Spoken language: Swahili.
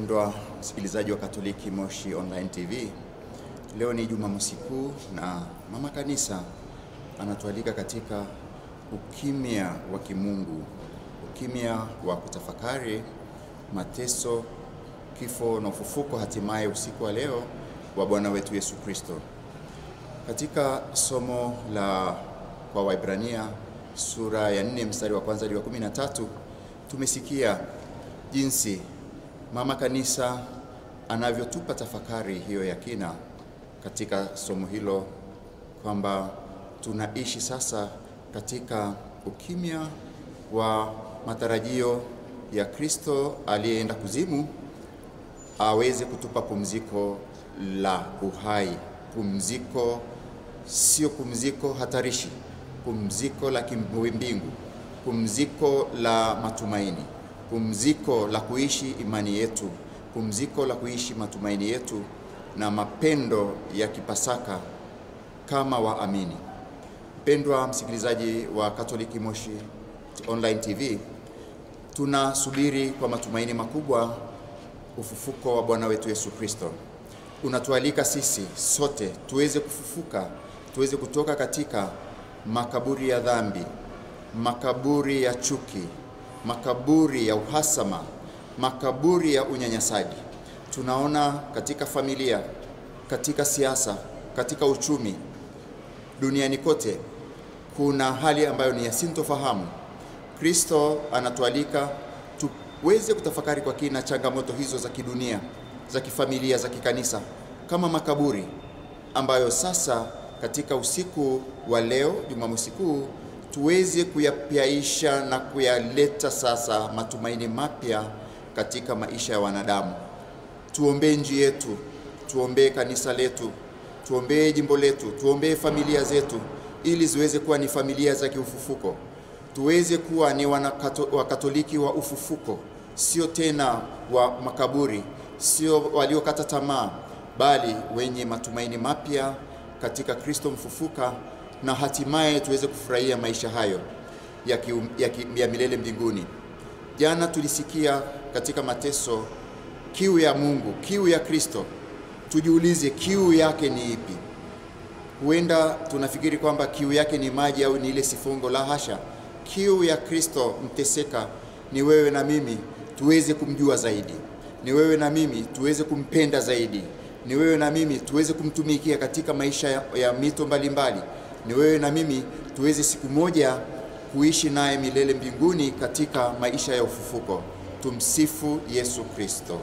Mpendwa msikilizaji wa Katoliki Moshi Online TV, leo ni Jumamosi Kuu na Mama Kanisa anatualika katika ukimya wa kimungu, ukimya wa kutafakari mateso, kifo na ufufuko hatimaye usiku wa leo wa Bwana wetu Yesu Kristo. Katika somo la kwa Waebrania sura ya 4 mstari wa kwanza hadi wa 13 tumesikia jinsi Mama Kanisa anavyotupa tafakari hiyo ya kina katika somo hilo, kwamba tunaishi sasa katika ukimya wa matarajio ya Kristo aliyeenda kuzimu aweze kutupa pumziko la uhai, pumziko sio pumziko hatarishi, pumziko la kimbingu, pumziko la matumaini, pumziko la kuishi imani yetu, pumziko la kuishi matumaini yetu na mapendo ya kipasaka kama waamini. Mpendwa msikilizaji wa Katoliki Moshi Online TV, tunasubiri kwa matumaini makubwa ufufuko wa Bwana wetu Yesu Kristo. Unatualika sisi sote tuweze kufufuka, tuweze kutoka katika makaburi ya dhambi, makaburi ya chuki, makaburi ya uhasama, makaburi ya unyanyasaji. Tunaona katika familia, katika siasa, katika uchumi, duniani kote kuna hali ambayo ni ya sintofahamu. Kristo anatualika tuweze kutafakari kwa kina changamoto hizo za kidunia, za kifamilia, za kikanisa, kama makaburi ambayo sasa katika usiku wa leo Jumamosi Kuu tuweze kuyapiaisha na kuyaleta sasa matumaini mapya katika maisha ya wanadamu. Tuombee nchi yetu, tuombee kanisa letu, tuombee jimbo letu, tuombee familia zetu ili ziweze kuwa ni familia za kiufufuko. Tuweze kuwa ni wakatoliki wa ufufuko, sio tena wa makaburi, sio waliokata tamaa, bali wenye matumaini mapya katika Kristo mfufuka, na hatimaye tuweze kufurahia maisha hayo ya milele mbinguni. Jana tulisikia katika mateso kiu ya Mungu, kiu ya Kristo. Tujiulize kiu yake ni ipi? Huenda tunafikiri kwamba kiu yake ni maji au ni ile sifongo. La hasha. Kiu ya Kristo mteseka ni wewe na mimi tuweze kumjua zaidi, ni wewe na mimi tuweze kumpenda zaidi, ni wewe na mimi tuweze kumtumikia katika maisha ya mito mbalimbali, ni wewe na mimi tuweze siku moja kuishi naye milele mbinguni katika maisha ya ufufuko. Tumsifu Yesu Kristo.